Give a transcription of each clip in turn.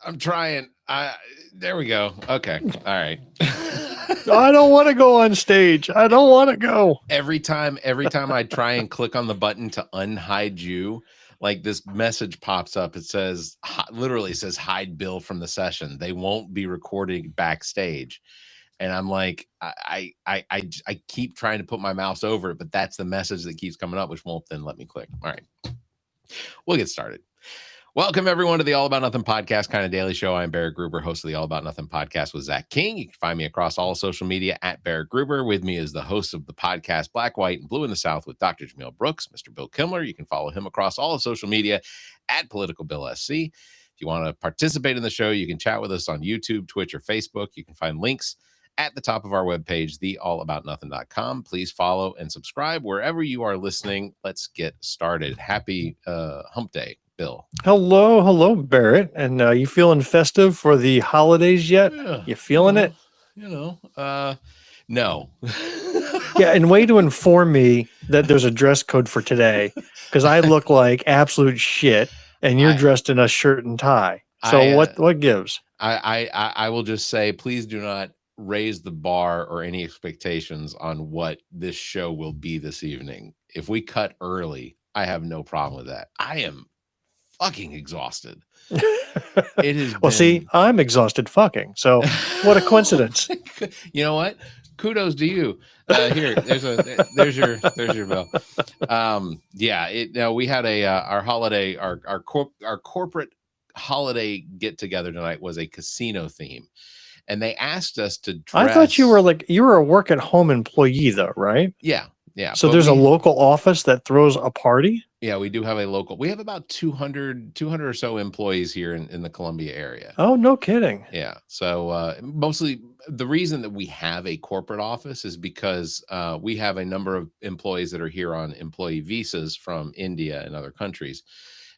I'm trying. There we go. Okay. All right. I don't want to go on stage. I don't want to go. Every time I try and click on the button to unhide you, like this message pops up. It says, literally says, hide Bill from the session. They won't be recording backstage. And I'm like, I keep trying to put my mouse over it, but that's the message that keeps coming up, which won't then let me click. All right. We'll get started. Welcome, everyone, to the All About Nothing podcast, kind of daily show. I'm Barrett Gruber, host of the All About Nothing podcast with Zach King. You can find me across all social media at Barrett Gruber. With me is the host of the podcast Black, White, and Blue in the South with Dr. Jamil Brooks, Mr. Bill Kimler. You can follow him across all of social media at Political Bill SC. If you want to participate in the show, you can chat with us on YouTube, Twitch, or Facebook. You can find links at the top of our webpage, theallaboutnothing.com. Please follow and subscribe wherever you are listening. Let's get started. Happy Hump Day, Bill. Hello, Barrett. And you feeling festive for the holidays yet? Yeah, you feeling it? No. Yeah, and way to inform me that there's a dress code for today, because I look like absolute shit, and you're dressed in a shirt and tie. So what gives? I will just say, please do not raise the bar or any expectations on what this show will be this evening. If we cut early, I have no problem with that. I am fucking exhausted. It is. Well, see, I'm exhausted fucking. So what a coincidence. You know what? Kudos to you. Here, there's your bill. We had our holiday, our corporate holiday get together tonight was a casino theme. And they asked us to dress. I thought you were a work at home employee though, right? Yeah. So there's a local office that throws a party? Yeah, we do have a local. We have about 200 or so employees here in the Columbia area. Oh, no kidding. Yeah. So mostly the reason that we have a corporate office is because we have a number of employees that are here on employee visas from India and other countries.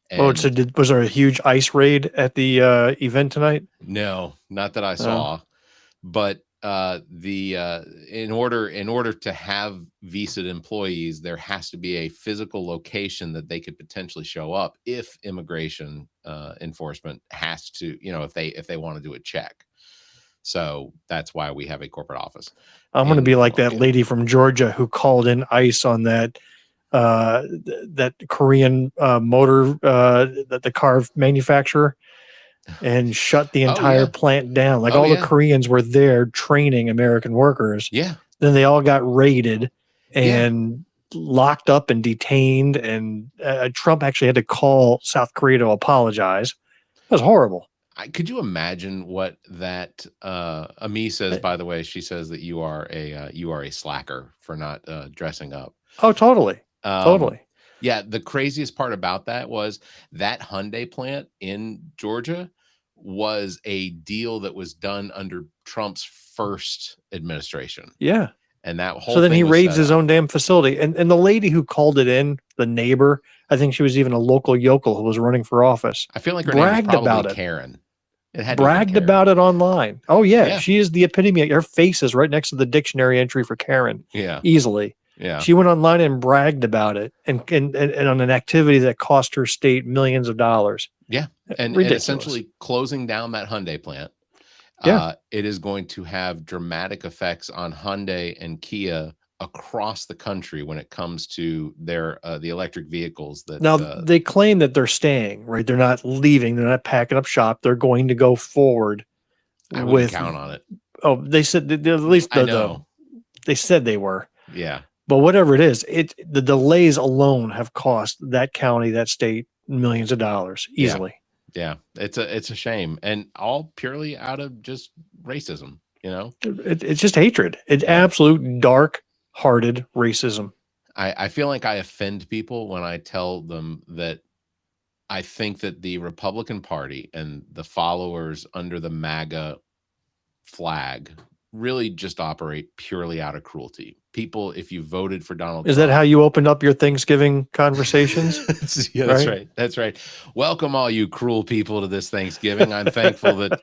And so was there a huge ICE raid at the event tonight? No, not that I saw. But in order to have visaed employees, there has to be a physical location that they could potentially show up if immigration enforcement has to, if they want to do a check. So that's why we have a corporate office. I'm going to be like that lady from Georgia who called in ICE on that Korean motor, the car manufacturer, and shut the entire plant down. Like the Koreans were there training American workers. Yeah. Then they all got raided and locked up and detained. And Trump actually had to call South Korea to apologize. It was horrible. Could you imagine what that Ami says? By the way, she says that you are a slacker for not dressing up. Oh, totally. Totally. Yeah. The craziest part about that was that Hyundai plant in Georgia was a deal that was done under Trump's first administration. Yeah. And that whole So then he raids his own damn facility. And the lady who called it in, the neighbor, I think she was even a local yokel who was running for office. I feel like her name was probably Karen. Bragged about it online. Oh, yeah. She is the epitome. Her face is right next to the dictionary entry for Karen. Yeah. Easily. Yeah. She went online and bragged about it and on an activity that cost her state millions of dollars. Yeah. And essentially closing down that Hyundai plant. It is going to have dramatic effects on Hyundai and Kia across the country when it comes to their the electric vehicles. Now they claim that they're staying, right? They're not leaving. They're not packing up shop. They're going to go forward. I wouldn't count on it. Oh, they said at least they said they were. Yeah. But whatever it is, the delays alone have cost that county, that state, millions of dollars easily. Yeah. It's a shame, and all purely out of just racism. It's just hatred. It's absolute dark-hearted racism. I feel like I offend people when I tell them that I think that the Republican Party and the followers under the MAGA flag really just operate purely out of cruelty. People, if you voted for Donald Trump. Is that how you opened up your Thanksgiving conversations? Yeah, that's right. That's right. Welcome all you cruel people to this Thanksgiving. I'm thankful that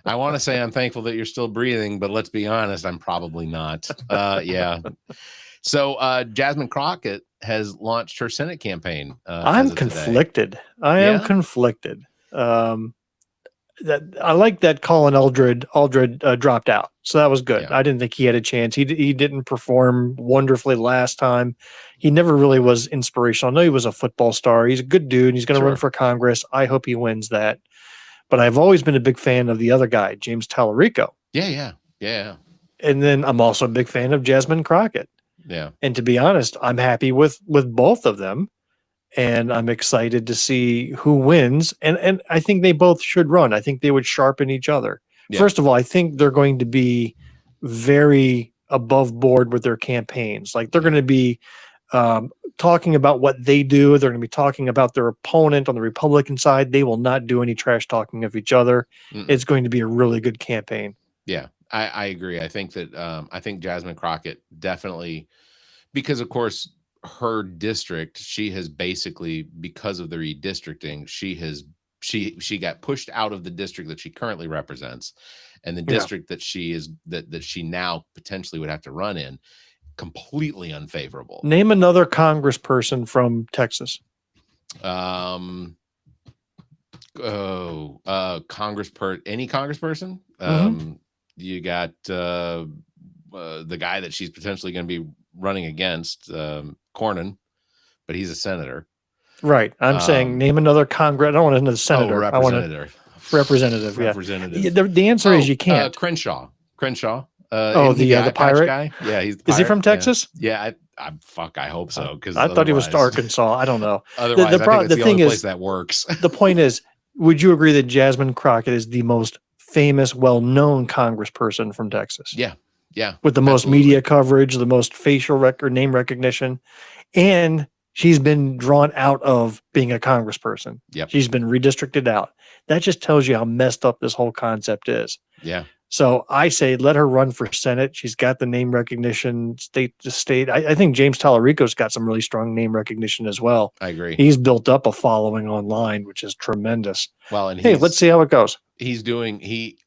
I'm thankful that you're still breathing, but let's be honest, I'm probably not. Yeah. So Jasmine Crockett has launched her Senate campaign. I'm conflicted. I am conflicted. I like that Colin Aldred dropped out. So that was good. Yeah. I didn't think he had a chance. He didn't perform wonderfully last time. He never really was inspirational. I know he was a football star. He's a good dude. He's going to run for Congress. I hope he wins that. But I've always been a big fan of the other guy, James Tallarico. Yeah. And then I'm also a big fan of Jasmine Crockett. Yeah. And to be honest, I'm happy with both of them. And I'm excited to see who wins. And I think they both should run. I think they would sharpen each other. Yeah. First of all, I think they're going to be very above board with their campaigns. Like they're going to be talking about what they do. They're going to be talking about their opponent on the Republican side. They will not do any trash talking of each other. It's going to be a really good campaign. Yeah, I agree. I think that I think Jasmine Crockett definitely, because of course her district, she has basically, because of the redistricting, she got pushed out of the district that she currently represents, and the district that she now potentially would have to run in, completely unfavorable. Name another congressperson from Texas. Any congressperson. You got the guy that she's potentially going to be running against, Cornyn, but he's a senator. Right. I'm saying name another Congress. I don't want another senator. Representative. Yeah. The answer is you can't. Crenshaw. The pirate guy. Yeah, he's the pirate. Is he from Texas? Yeah, I hope so. Because I thought he was Arkansas. I don't know. Otherwise, I think that's the only place that works. The point is, would you agree that Jasmine Crockett is the most famous, well-known congressperson from Texas? Yeah. With the most media coverage, the most facial name recognition, and she's been drawn out of being a congressperson. Yep. She's been redistricted out. That just tells you how messed up this whole concept is. Yeah. So I say let her run for Senate. She's got the name recognition, state to state. I think James Tallarico's got some really strong name recognition as well. I agree. He's built up a following online, which is tremendous. Well, and hey, let's see how it goes. He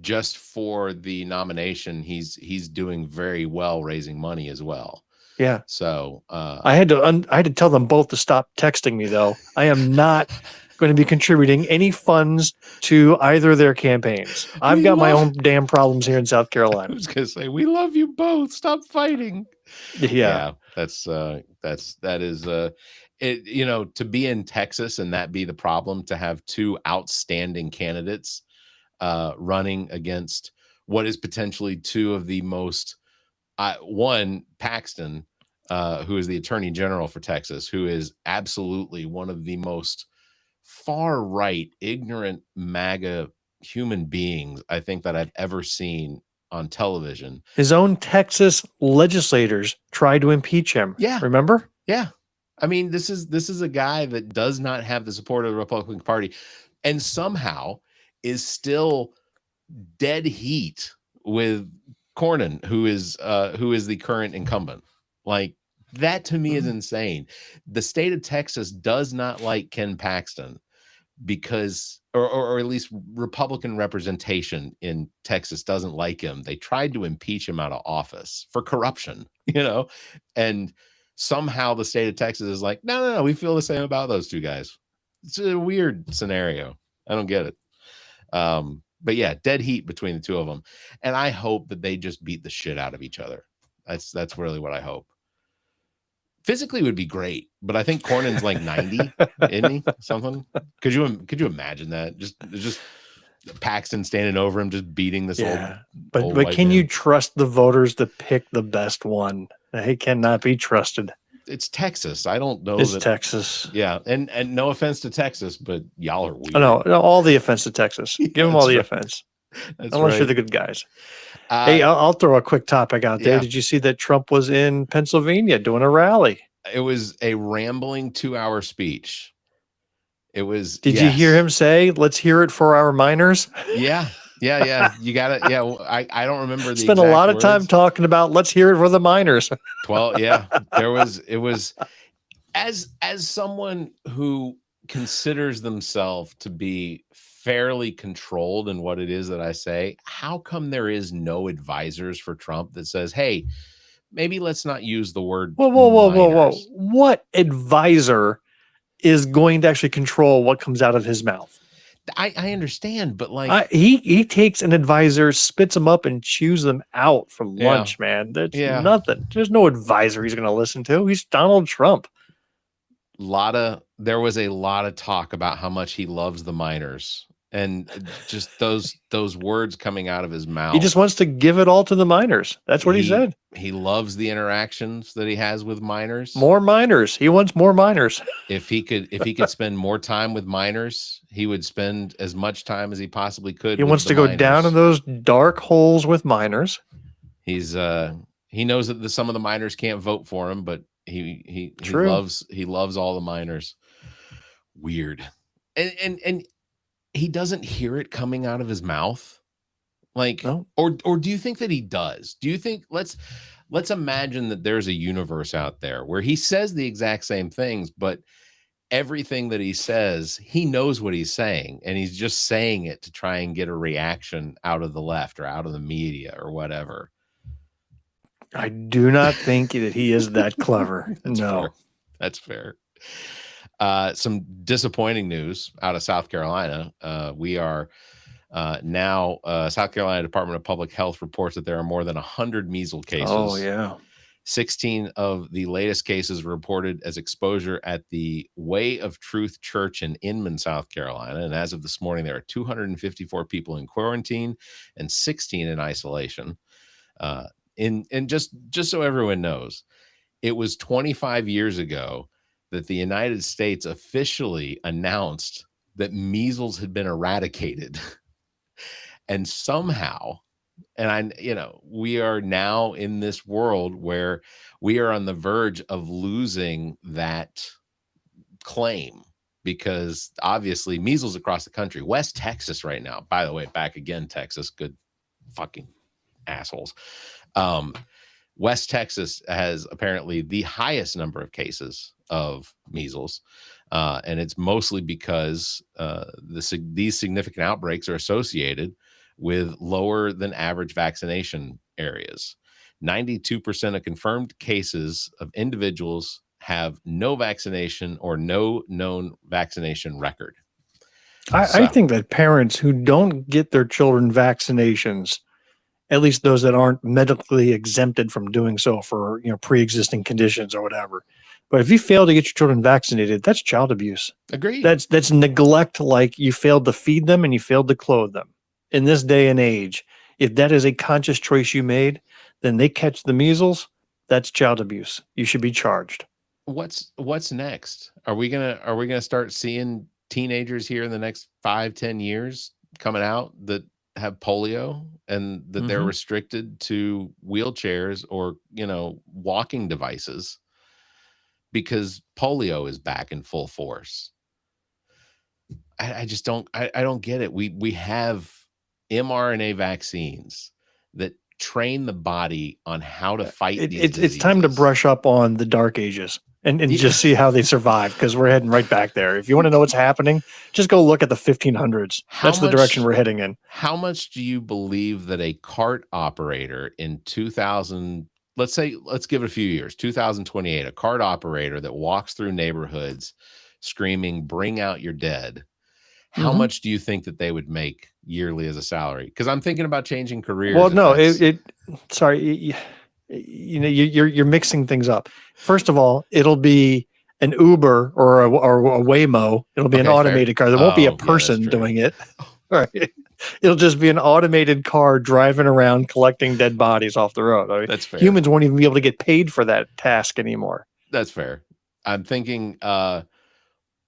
just for the nomination, he's doing very well raising money as well. Yeah. So I had to tell them both to stop texting me though. I am not going to be contributing any funds to either of their campaigns. I've got my own damn problems here in South Carolina. I was going to say, we love you both. Stop fighting. Yeah. That is it, to be in Texas and that be the problem, to have two outstanding candidates running against what is potentially two of the most one, Paxton, who is the Attorney General for Texas, who is absolutely one of the most far-right, ignorant MAGA human beings I think that I've ever seen on television. His own Texas legislators tried to impeach him. Yeah. Remember? Yeah. I mean, this is a guy that does not have the support of the Republican Party and somehow is still dead heat with Cornyn, who is the current incumbent. Like, that to me is insane. The state of Texas does not like Ken Paxton because, or at least Republican representation in Texas doesn't like him. They tried to impeach him out of office for corruption, and somehow the state of Texas is like, no, we feel the same about those two guys. It's a weird scenario. I don't get it. But yeah, dead heat between the two of them. And I hope that they just beat the shit out of each other. That's really what I hope. Physically would be great, but I think Cornyn's like 90, isn't he? Something. Could you imagine that? Just Paxton standing over him, just beating this old. But can you trust the voters to pick the best one? They cannot be trusted. It's Texas. I don't know. It's Texas. Yeah, and no offense to Texas, but y'all are weird. No, all the offense to Texas. Give them all the offense. Unless you're the good guys. Hey, I'll throw a quick topic out there. Yeah. Did you see that Trump was in Pennsylvania doing a rally? It was a rambling 2-hour speech. It was. Did you hear him say, "Let's hear it for our miners"? Yeah. You got it. Yeah, I don't remember the. Spent a lot of time talking about "Let's hear it for the miners." Well, yeah, it was as someone who considers themselves to be fairly controlled in what it is that I say, how come there is no advisors for Trump that says, hey, maybe let's not use the word whoa. What advisor is going to actually control what comes out of his mouth? I understand, but like, he takes an advisor, spits them up, and chews them out for yeah, lunch, man. That's yeah. nothing. There's no advisor he's going to listen to. He's Donald Trump. There was a lot of talk about how much he loves the miners, and just those words coming out of his He just mouth. wants to give it all to the miners. That's what he said. He loves the interactions that he has with miners. More miners. He wants more miners. If he could spend more time with miners, he would spend as much time as he possibly could. He wants to go down in those dark holes with miners. He knows that some of the miners can't vote for him, but he loves all the miners. Weird. And he doesn't hear it coming out of his mouth. Like, no. or do you think that he does? Do you think let's imagine that there's a universe out there where he says the exact same things, but everything that he says, he knows what he's saying, and he's just saying it to try and get a reaction out of the left or out of the media or whatever. I do not think that he is that clever. No. Fair. That's fair. Some disappointing news out of South Carolina. We are now South Carolina Department of Public Health reports that there are more than 100 measles cases. Oh, yeah. 16 of the latest cases reported as exposure at the Way of Truth Church in Inman, South Carolina. And as of this morning, there are 254 people in quarantine and 16 in isolation. And just so everyone knows, it was 25 years ago that the United States officially announced that measles had been eradicated. And somehow, we are now in this world where we are on the verge of losing that claim, because obviously measles across the country, West Texas right now, by the way, back again, Texas, good fucking assholes. West Texas has apparently the highest number of cases of measles. And it's mostly because these significant outbreaks are associated with lower than average vaccination areas. 92% of confirmed cases of individuals have no vaccination or no known vaccination record. I think that parents who don't get their children vaccinations, at least those that aren't medically exempted from doing so for pre-existing conditions or whatever. But if you fail to get your children vaccinated, that's child abuse. Agreed. That's neglect, like you failed to feed them and you failed to clothe them. In this day and age, if that is a conscious choice you made, then they catch the measles, that's child abuse. You should be charged. What's next? Are we gonna start seeing teenagers here in the next 5-10 years coming out that have polio and that they're restricted to wheelchairs or walking devices because polio is back in full force? I just don't get it. We have mRNA vaccines that train the body on how to fight these diseases. It's time to brush up on the dark ages and just see how they survive, because we're heading right back there. If you want to know what's happening, just go look at the 1500s. That's the direction we're heading in. How much do you believe that a cart operator in 2000, let's give it a few years, 2028, a cart operator that walks through neighborhoods screaming, "Bring out your dead," how much do you think that they would make yearly as a salary? Because I'm thinking about changing careers. Well, no, sorry, you're mixing things up. First of all, it'll be an Uber or a Waymo. It'll be an automated car. There won't be a person doing it. All right. It'll just be an automated car driving around collecting dead bodies off the road. I mean, that's fair. Humans won't even be able to get paid for that task anymore. That's fair. I'm thinking,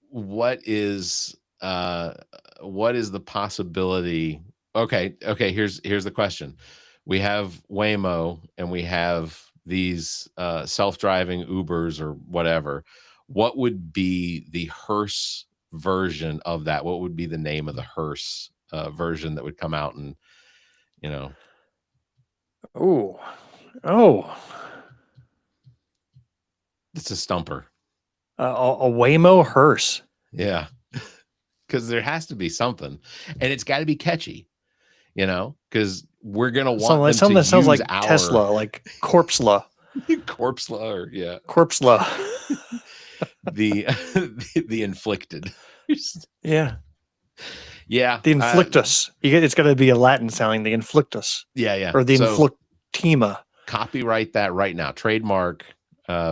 what is the possibility? Okay. Here's the question. We have Waymo and we have these self-driving Ubers or whatever. What would be the hearse version of that? What would be the name of the hearse version that would come out and Oh, it's a stumper. A Waymo hearse. Yeah. Because there has to be something, and it's got to be catchy, because we're gonna want something that sounds like Tesla, like Corpsela. Corpsela, or yeah, Corpsela. the inflicted. Yeah. Yeah. The inflictus. It's got to be a Latin sounding. The inflictus. Yeah. Or the So inflictima. Copyright that right now. Trademark.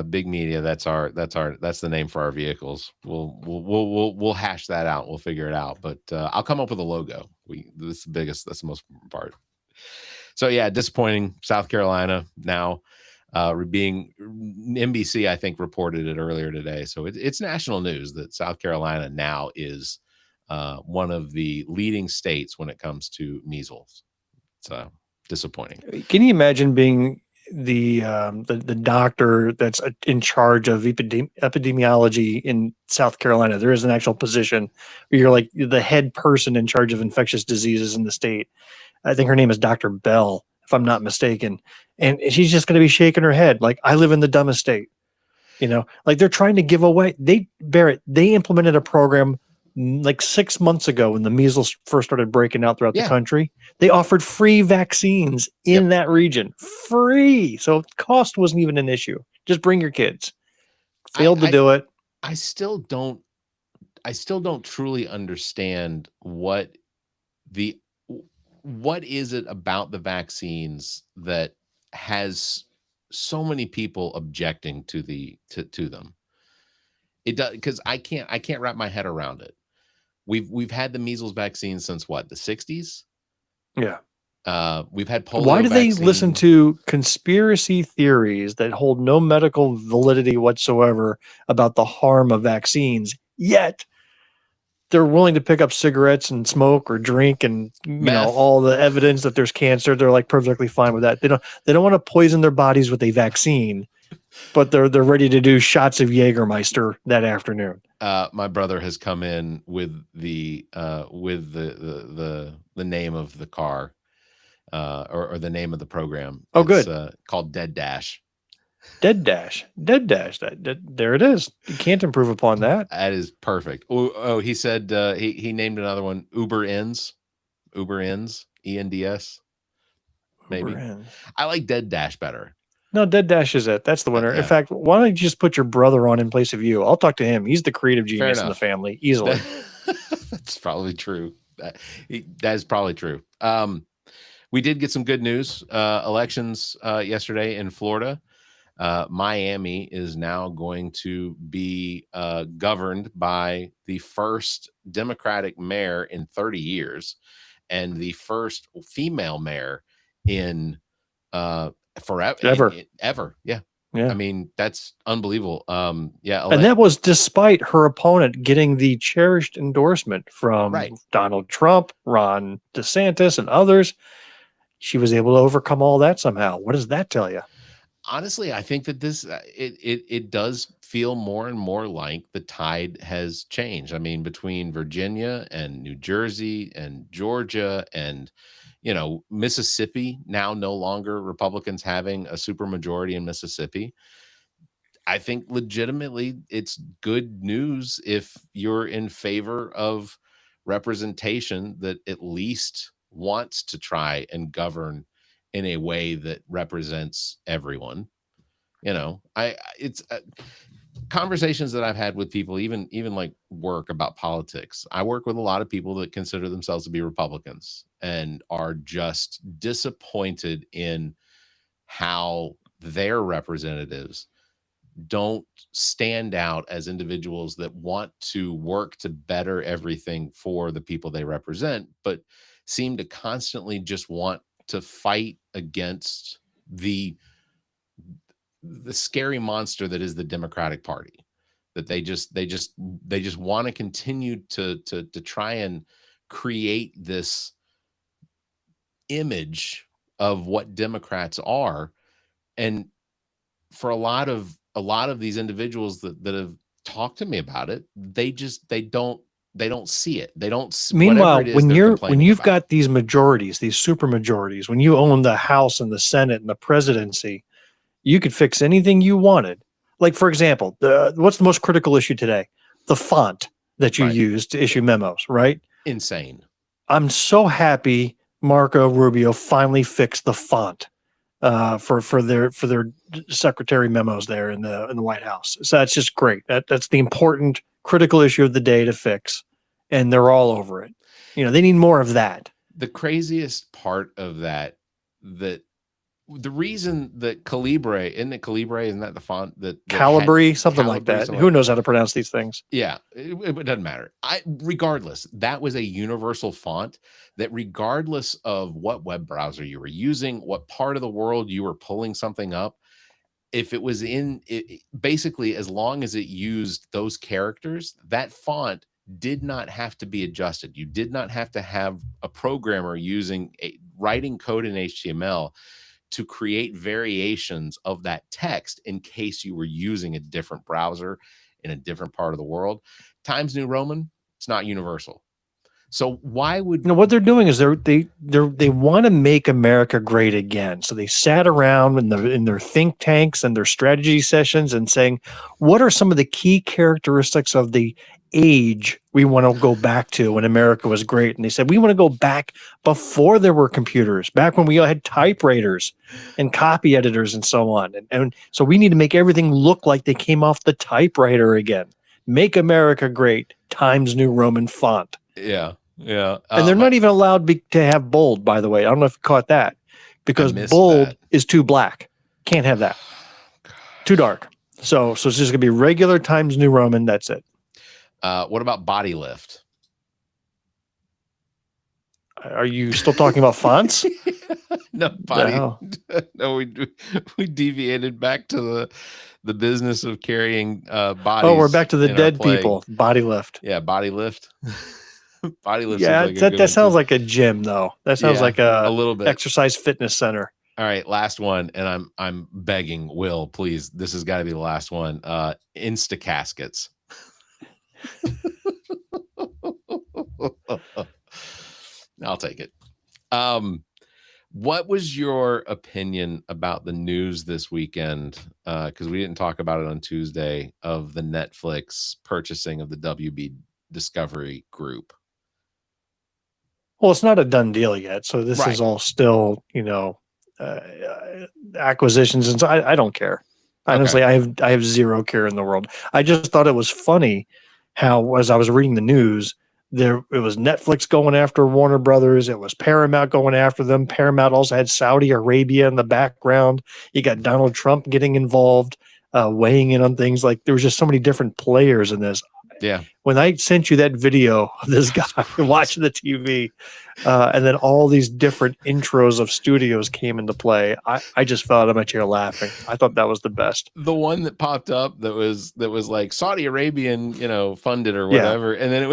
Big Media. That's the name for our vehicles. We'll hash that out. We'll figure it out. But I'll come up with a logo. This is the biggest. That's the most important part. So yeah, disappointing. South Carolina now being NBC, I think, reported it earlier today. So it's national news that South Carolina now is one of the leading states when it comes to measles. It's disappointing. Can you imagine being the doctor that's in charge of epidemiology in South Carolina? There is an actual position where you're like the head person in charge of infectious diseases in the state. I think her name is Dr. Bell, if I'm not mistaken. And she's just going to be shaking her head like, I live in the dumbest state. Like they're trying to give away. Barrett, they implemented a program like 6 months ago when the measles first started breaking out throughout the country. They offered free vaccines in that region. Free. So cost wasn't even an issue. Just bring your kids. Failed to do it. I still don't truly understand what is it about the vaccines that has so many people objecting to them. It does, because I can't wrap my head around it. We've had the measles vaccine since what, the 60s? Yeah. We've had polio. Why do they listen to conspiracy theories that hold no medical validity whatsoever about the harm of vaccines, yet they're willing to pick up cigarettes and smoke or drink and all the evidence that there's cancer? They're like perfectly fine with that. They don't want to poison their bodies with a vaccine, but they're ready to do shots of Jägermeister that afternoon. My brother has come in with the name of the car, or the name of the program. Oh, it's good. Called Dead Dash. Dead Dash. There it is. You can't improve upon that. That is perfect. Oh, he said he named another one Uber Ends, ENDS. Maybe. I like Dead Dash better. No, Dead Dash is it. That's the winner. Yeah. In fact, why don't you just put your brother on in place of you? I'll talk to him. He's the creative genius in the family, easily. That's probably true. That is probably true. We did get some good news. Elections yesterday in Florida. Miami is now going to be governed by the first Democratic mayor in 30 years and the first female mayor in forever. Ever. Yeah. I mean, that's unbelievable. And that was despite her opponent getting the cherished endorsement from Donald Trump, Ron DeSantis, and others. She was able to overcome all that somehow. What does that tell you? Honestly, I think that this it does feel more and more like the tide has changed. I mean, between Virginia and New Jersey and Georgia and Mississippi, now no longer Republicans having a supermajority in Mississippi. I think legitimately it's good news if you're in favor of representation that at least wants to try and govern in a way that represents everyone. It's conversations that I've had with people, even like work about politics. I work with a lot of people that consider themselves to be Republicans and are just disappointed in how their representatives don't stand out as individuals that want to work to better everything for the people they represent, but seem to constantly just want to fight against the scary monster that is the Democratic Party. That they just want to continue to try and create this image of what Democrats are. And for a lot of these individuals that have talked to me about it, they don't see it. They don't. Meanwhile, when you've got these majorities, these super majorities, when you own the House and the Senate and the presidency, you could fix anything you wanted. Like, for example, what's the most critical issue today? The font that you use to issue memos, right? Insane. I'm so happy Marco Rubio finally fixed the font for their secretary memos there in the White House. So that's just great. That's the important critical issue of the day to fix, and they're all over it. They need more of that. The craziest part of that the reason that Calibre, isn't it Calibre? Isn't that the font that Calibre, something like that. Who knows how to pronounce these things? Yeah, it doesn't matter. Regardless, that was a universal font that regardless of what web browser you were using, what part of the world you were pulling something up, if it was basically, as long as it used those characters, that font did not have to be adjusted. You did not have to have a programmer writing code in HTML to create variations of that text in case you were using a different browser in a different part of the world. Times New Roman, it's not universal. So why would what they're doing is they want to make America great again. So they sat around in their think tanks and their strategy sessions and saying, what are some of the key characteristics of the age we want to go back to when America was great? And they said, we want to go back before there were computers, back when we all had typewriters and copy editors and so on. And so we need to make everything look like they came off the typewriter again. Make America great, Times New Roman font. Yeah. Yeah. And they're not even allowed to have bold, by the way. I don't know if you caught that, because bold is too black. Can't have that. Too dark. So it's just going to be regular Times New Roman. That's it. What about body lift? Are you still talking about fonts? No, body. No, we deviated back to the business of carrying bodies. Oh, we're back to the dead people. Body lift. Yeah, body lift. Body lift. Yeah, that sounds like a gym, though. That sounds like a little bit exercise fitness center. All right, last one, and I'm begging Will, please. This has got to be the last one. Insta caskets. I'll take it. What was your opinion about the news this weekend? Because we didn't talk about it on Tuesday, of the Netflix purchasing of the WB Discovery Group. Well, it's not a done deal yet, so this is all still, acquisitions, and so I don't care. Honestly, okay. I have zero care in the world. I just thought it was funny how, as I was reading the news, it was Netflix going after Warner Brothers. It was Paramount going after them. Paramount also had Saudi Arabia in the background. You got Donald Trump getting involved, weighing in on things. Like, there was just so many different players in this. Yeah. When I sent you that video of this guy watching the TV, and then all these different intros of studios came into play, I just fell out of my chair laughing. I thought that was the best. The one that popped up that was like Saudi Arabian, funded or whatever, and then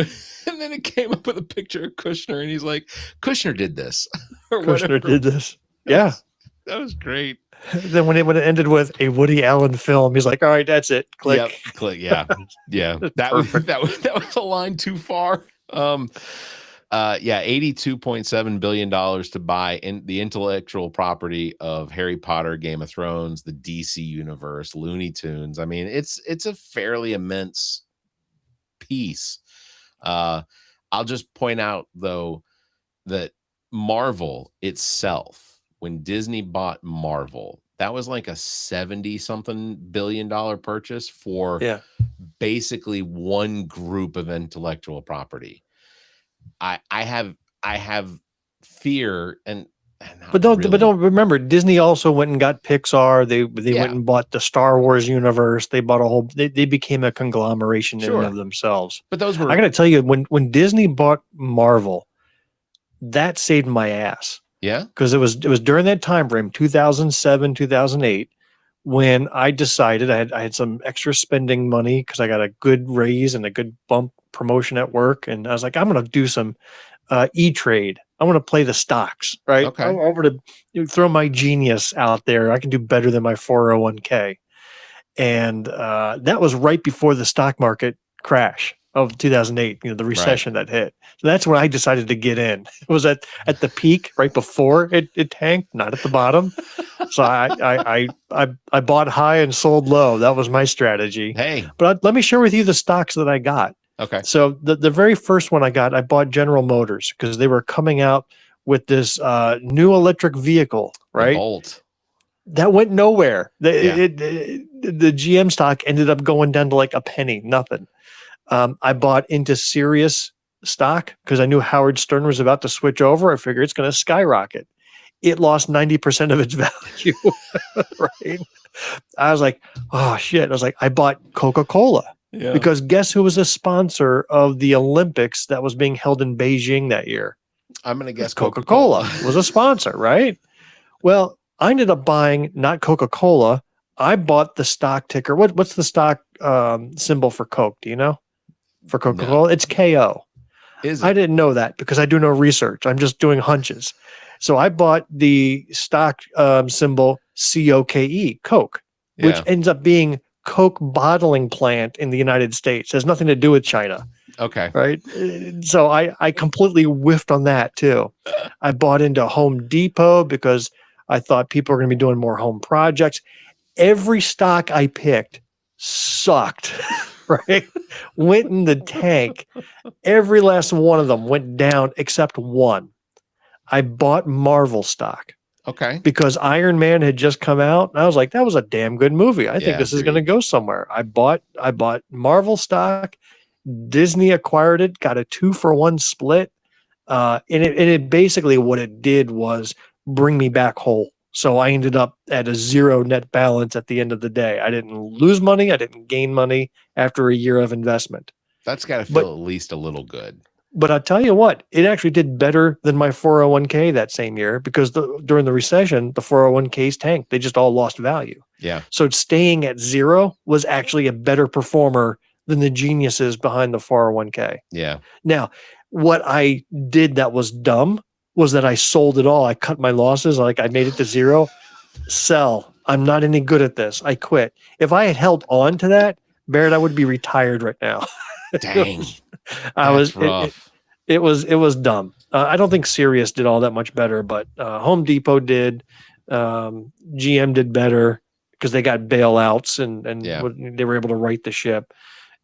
it came up with a picture of Kushner, and he's like, Kushner did this. Kushner did this. Yeah, that was great. Then when it ended with a Woody Allen film, he's like, all right, that's it. Click. Yep, click. Yeah. Yeah. That was a line too far. $82.7 billion to buy in the intellectual property of Harry Potter, Game of Thrones, the DC universe, Looney Tunes. I mean, it's a fairly immense piece. I'll just point out, though, that Marvel itself, when Disney bought Marvel, that was like a $70-something billion purchase for basically one group of intellectual property. I have fear, but don't remember, Disney also went and got Pixar. They went and bought the Star Wars universe. They bought they became a conglomeration in and of themselves. But those were, I got to tell you, when Disney bought Marvel, that saved my ass. Yeah, because it was during that time frame, 2007, 2008, when I decided I had some extra spending money because I got a good raise and a good bump promotion at work, and I was like, I'm going to do some E-Trade. I want to play the stocks, right? Okay, I'm over to throw my genius out there. I can do better than my 401k, and that was right before the stock market crash of 2008, the recession that hit. So that's when I decided to get in. It was at the peak, right before it tanked, not at the bottom. So I bought high and sold low. That was my strategy. Hey, but let me share with you the stocks that I got. Okay. So the very first one I bought General Motors, because they were coming out with this new electric vehicle, right? Bolt. That went nowhere. The GM stock ended up going down to like a penny, nothing. I bought into Sirius stock because I knew Howard Stern was about to switch over. I figured it's going to skyrocket. It lost 90% of its value, right? I was like, oh shit. I was like, I bought Coca-Cola because guess who was a sponsor of the Olympics that was being held in Beijing that year? I'm going to guess Coca-Cola was a sponsor, right? Well, I ended up buying not Coca-Cola. I bought the stock ticker. What's the stock symbol for Coke? Do you know? For Coca-Cola, it's KO. Is it? I didn't know that because I do no research. I'm just doing hunches. So I bought the stock symbol COKE, Coke, which ends up being Coke bottling plant in the United States. It has nothing to do with China. Okay. Right. So I completely whiffed on that too. I bought into Home Depot because I thought people were going to be doing more home projects. Every stock I picked sucked, right? Went in the tank. Every last one of them went down except one. I bought Marvel stock. Okay. Because Iron Man had just come out. And I was like, that was a damn good movie. I think this is going to go somewhere. I bought Marvel stock. Disney acquired it, got a 2-for-1 split. And it basically what it did was bring me back whole. So I ended up at a zero net balance at the end of the day. I didn't lose money. I didn't gain money after a year of investment. That's got to feel at least a little good. But I'll tell you what, it actually did better than my 401k that same year because during the recession, the 401ks tanked. They just all lost value. Yeah. So staying at zero was actually a better performer than the geniuses behind the 401k. Yeah. Now, what I did that was dumb was that I sold it all. I cut my losses. Like I made it to zero. Sell. I'm not any good at this. I quit. If I had held on to that, Barrett, I would be retired right now. Dang. It was dumb. I don't think Sirius did all that much better, but Home Depot did. GM did better because they got bailouts and they were able to right the ship.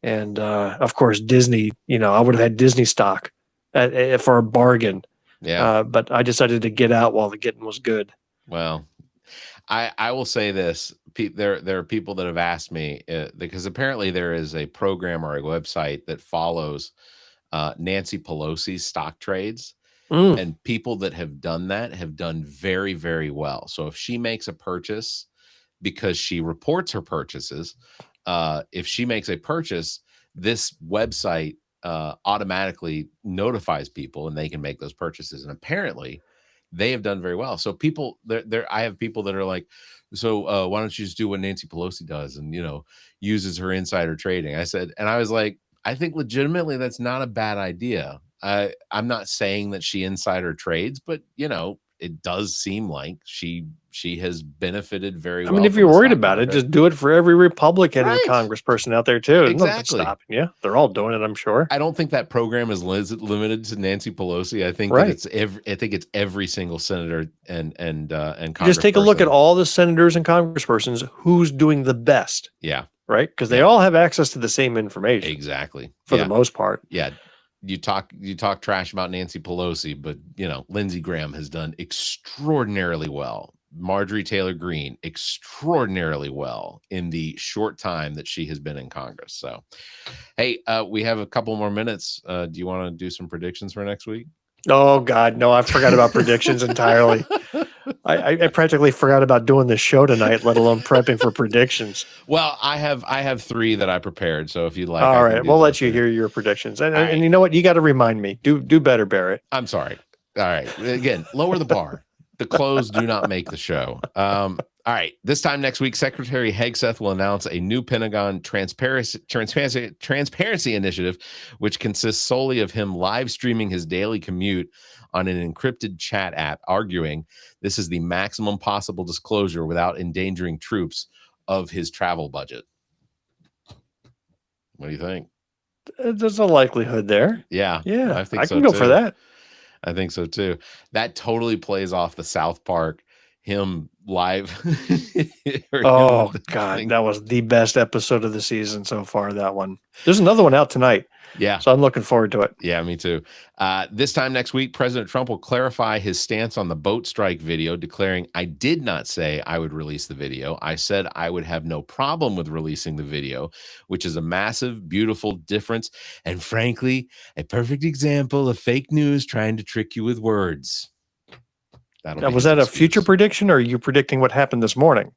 And of course, Disney. I would have had Disney stock for a bargain. Yeah. But I decided to get out while the getting was good. Well, I will say this. There are people that have asked me because apparently there is a program or a website that follows Nancy Pelosi's stock trades, and people that have done that have done very, very well. So if she makes a purchase, because she reports her purchases, if she makes a purchase, this website automatically notifies people and they can make those purchases. And apparently they have done very well. So people I have people that are like, so why don't you just do what Nancy Pelosi does and, uses her insider trading? I was like, I think legitimately that's not a bad idea. I'm not saying that she insider trades, but it does seem like she has benefited very well. I mean, if you're worried about it, just do it for every Republican congressperson out there too. Exactly. Stopping you. They're all doing it, I'm sure. I don't think that program is limited to Nancy Pelosi. I think it's every single senator and congressperson. Just take a look at all the senators and congresspersons who's doing the best. Yeah. Right? Because they all have access to the same information. Exactly. For the most part. Yeah. You talk trash about Nancy Pelosi, but Lindsey Graham has done extraordinarily well. Marjorie Taylor Greene extraordinarily well in the short time that she has been in Congress. So, hey, we have a couple more minutes. Do you want to do some predictions for next week? Oh God, no! I forgot about predictions entirely. I practically forgot about doing this show tonight, let alone prepping for predictions. Well, I have 3 that I prepared. So if you'd like, all right, we'll let you hear your predictions. And you know what? You got to remind me. Do better, Barrett. I'm sorry. All right. Again, lower the bar. The clothes do not make the show. All right. This time next week, Secretary Hegseth will announce a new Pentagon transparency initiative, which consists solely of him live streaming his daily commute on an encrypted chat app, arguing this is the maximum possible disclosure without endangering troops of his travel budget. What do you think? There's a likelihood there. Yeah. I think I can go for that. I think so too. That totally plays off the South Park. him live. Oh God, that was the best episode of the season so far. That one. There's another one out tonight. Yeah. So I'm looking forward to it. Yeah, me too. This time next week, President Trump will clarify his stance on the boat strike video, declaring, "I did not say I would release the video. I said I would have no problem with releasing the video, which is a massive, beautiful difference. And frankly, a perfect example of fake news trying to trick you with words." Was that a future prediction, or are you predicting what happened this morning?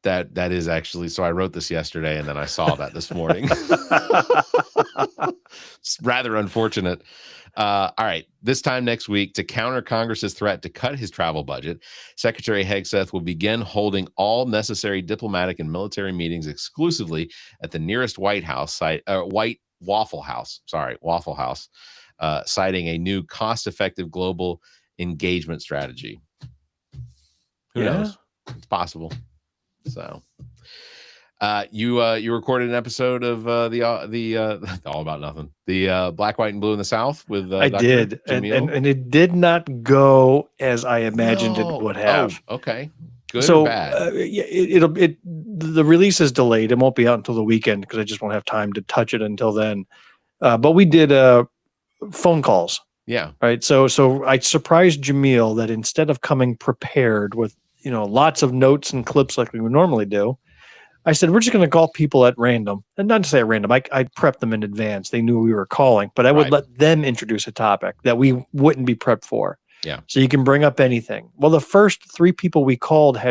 That is actually, so I wrote this yesterday and then I saw that this morning. It's rather unfortunate. All right. This time next week, to counter Congress's threat to cut his travel budget, Secretary Hegseth will begin holding all necessary diplomatic and military meetings exclusively at the nearest White House site, Waffle House, citing a new cost-effective global engagement strategy. Who knows? It's possible. So, you recorded an episode of the All About Nothing, the Black, White, and Blue in the South with I Dr. did, and it did not go as I imagined it would have. Oh, okay, good or bad? The release is delayed. It won't be out until the weekend because I just won't have time to touch it until then. But we did phone calls. Yeah. Right. So I surprised Jamil that instead of coming prepared with lots of notes and clips like we would normally do, I said, we're just going to call people at random. And not to say at random, I prepped them in advance. They knew we were calling, but I would let them introduce a topic that we wouldn't be prepped for. Yeah. So you can bring up anything. Well, the first 3 people we called we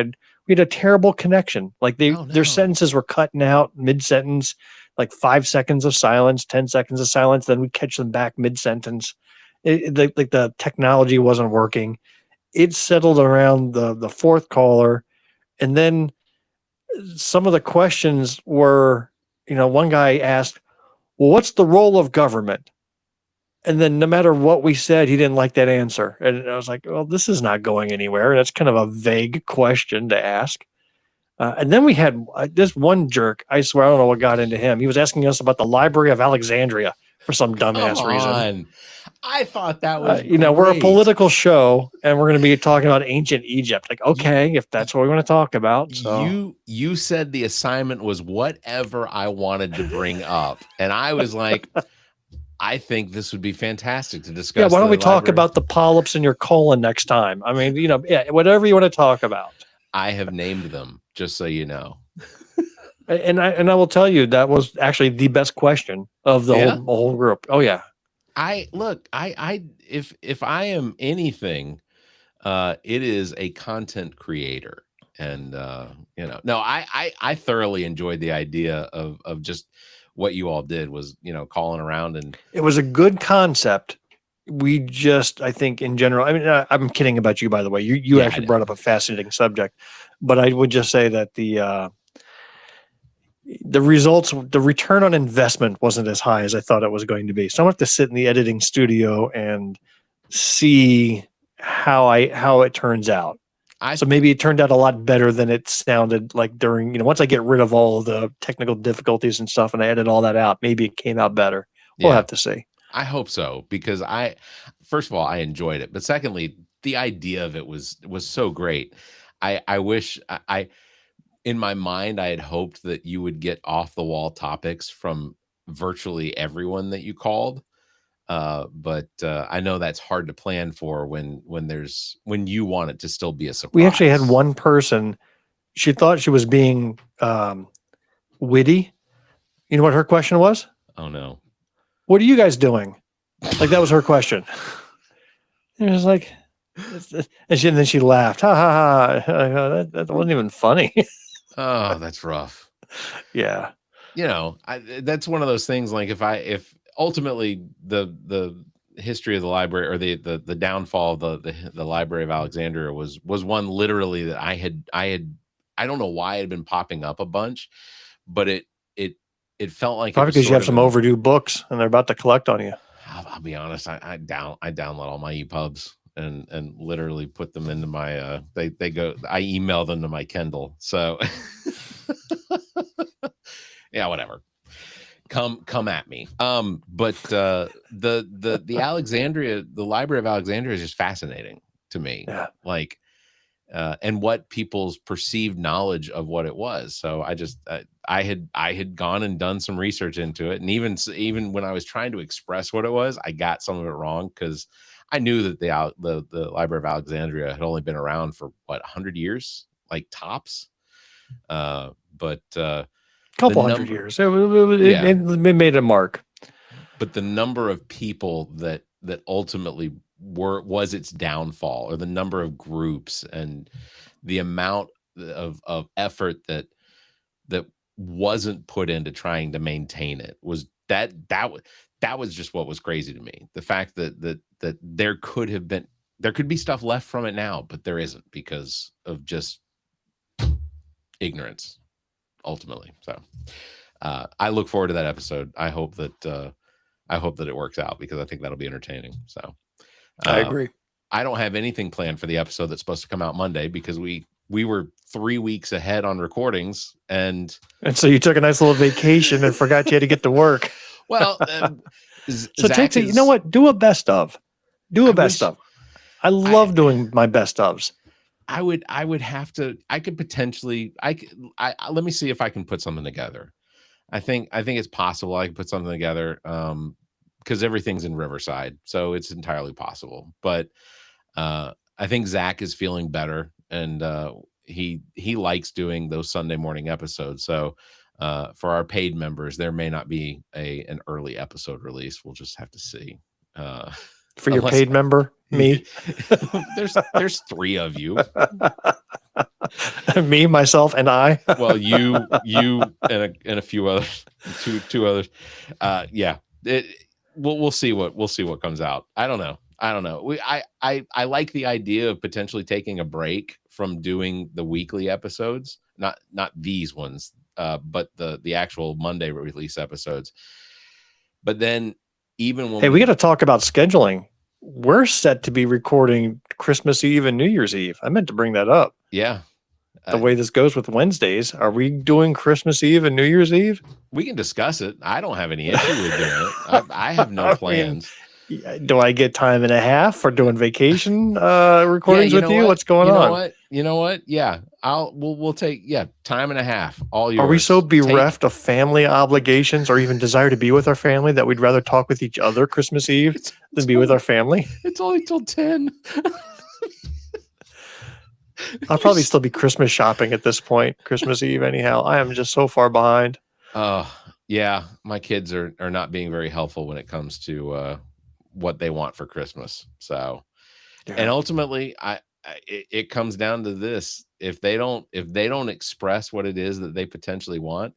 had a terrible connection. Like their sentences were cutting out mid-sentence, like 5 seconds of silence, 10 seconds of silence. Then we'd catch them back mid-sentence. Like the technology wasn't working. It settled around the 4th caller. And then some of the questions were, one guy asked, well, what's the role of government? And then no matter what we said, he didn't like that answer. And I was like, well, this is not going anywhere. That's kind of a vague question to ask. And then we had this one jerk. I swear, I don't know what got into him. He was asking us about the Library of Alexandria for some dumbass reason. I thought that was we're a political show and we're going to be talking about ancient Egypt. Like, okay, if that's what we want to talk about. So you said the assignment was whatever I wanted to bring up. And I was like, I think this would be fantastic to discuss. Yeah, why don't we talk about the polyps in your colon next time? I mean, whatever you want to talk about. I have named them, just so you know. And I will tell you that was actually the best question of the whole group. Oh yeah. If I am anything, it is a content creator. And I thoroughly enjoyed the idea of just what you all did was, calling around, and it was a good concept. We just, I think in general, I mean, I'm kidding about you, by the way, you actually brought up a fascinating subject, but I would just say that the results, the return on investment wasn't as high as I thought it was going to be. So I'm going to have to sit in the editing studio and see how it turns out. So maybe it turned out a lot better than it sounded like during, once I get rid of all the technical difficulties and stuff and I edit all that out, maybe it came out better. We'll have to see. I hope so, because first of all, I enjoyed it. But secondly, the idea of it was so great. I wish in my mind, I had hoped that you would get off the wall topics from virtually everyone that you called. But I know that's hard to plan for when you want it to still be a surprise. We actually had one person, she thought she was being witty. You know what her question was? Oh no. What are you guys doing? Like that was her question. And it was like, and then she laughed. Ha ha ha. That wasn't even funny. Oh, that's rough. Yeah. That's one of those things. Like if ultimately the history of the library, or the downfall of the Library of Alexandria was one literally that I don't know why it had been popping up a bunch, but it felt like probably because you have some overdue books and they're about to collect on you. I'll be honest. I download all my EPUBs and literally put them into my I email them to my Kindle. So yeah, whatever. Come at me. But the Alexandria, the Library of Alexandria is just fascinating to me. Yeah. Like and what people's perceived knowledge of what it was. So I had gone and done some research into it, and even when I was trying to express what it was, I got some of it wrong because I knew that the Library of Alexandria had only been around for 100 years, like tops. But couple hundred years, it made a mark. But the number of people that ultimately was its downfall, or the number of groups and the amount of effort that wasn't put into trying to maintain it, was that was just what was crazy to me. The fact that there could be stuff left from it now, but there isn't, because of just ignorance ultimately. So I look forward to that episode. I hope that it works out, because I think that'll be entertaining. So I agree. I don't have anything planned for the episode that's supposed to come out Monday, because we were 3 weeks ahead on recordings, and so you took a nice little vacation and forgot you had to get to work. Well, so you know what? Do a best of. I love doing my best ofs. I would have to. I could potentially. Let me see if I can put something together. I think it's possible I can put something together. Because everything's in Riverside, so it's entirely possible. But I think Zach is feeling better, and he likes doing those Sunday morning episodes. So for our paid members, there may not be an early episode release. We'll just have to see. For your paid member, me, there's 3 of you. Me, myself, and I. Well, you and a few others, two others. Yeah. We'll see what comes out. I don't know. I like the idea of potentially taking a break from doing the weekly episodes, not these ones, but the actual Monday release episodes. But then, even when we got to talk about scheduling. We're set to be recording Christmas Eve and New Year's Eve. I meant to bring that up. Yeah. The way this goes with Wednesdays, are we doing Christmas Eve and New Year's Eve? We can discuss it. I don't have any issue with doing it. I have no plans. Do I get time and a half for doing vacation recordings with you? What's going on? You know what? Yeah, we'll take time and a half. All yours. Are we so bereft of family obligations, or even desire to be with our family, that we'd rather talk with each other Christmas Eve than be with our family? It's only till 10. I'll probably still be Christmas shopping at this point, Christmas Eve anyhow. I am just so far behind. Yeah, my kids are not being very helpful when it comes to what they want for Christmas. So, and ultimately, it comes down to this: if they don't express what it is that they potentially want,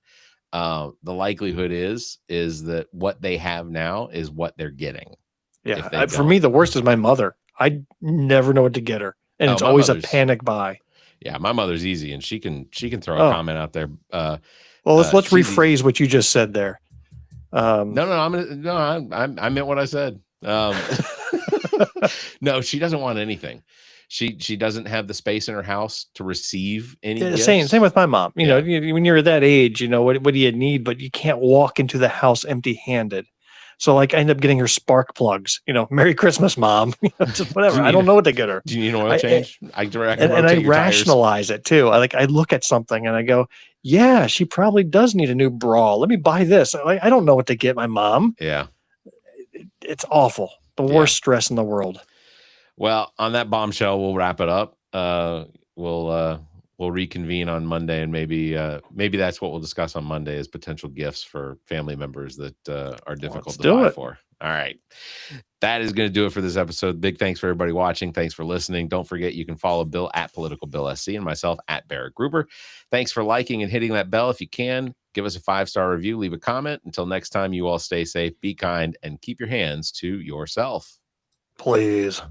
the likelihood is that what they have now is what they're getting. Yeah, for me, the worst is my mother. I never know what to get her. And it's always a panic buy. Yeah, my mother's easy, and she can throw a comment out there. Well, let's rephrase what you just said there. I meant what I said. No, she doesn't want anything. She doesn't have the space in her house to receive any gifts. Same with my mom. You know, when you're that age, what do you need? But you can't walk into the house empty-handed. So I end up getting her spark plugs, Merry Christmas, Mom. Just whatever. I don't know what to get her. Do you need an oil change? I rationalize it too. I look at something and I go, yeah, she probably does need a new bra. Let me buy this. I don't know what to get my mom. Yeah. It's awful. The worst stress in the world. Well, on that bombshell, we'll wrap it up. We'll reconvene on Monday, and maybe that's what we'll discuss on Monday, is potential gifts for family members that are difficult to buy for. All right. That is going to do it for this episode. Big thanks for everybody watching. Thanks for listening. Don't forget, you can follow Bill at Political Bill SC and myself at Barrett Gruber. Thanks for liking and hitting that bell. If you can, give us a 5-star review, leave a comment. Until next time, you all stay safe, be kind, and keep your hands to yourself. Please.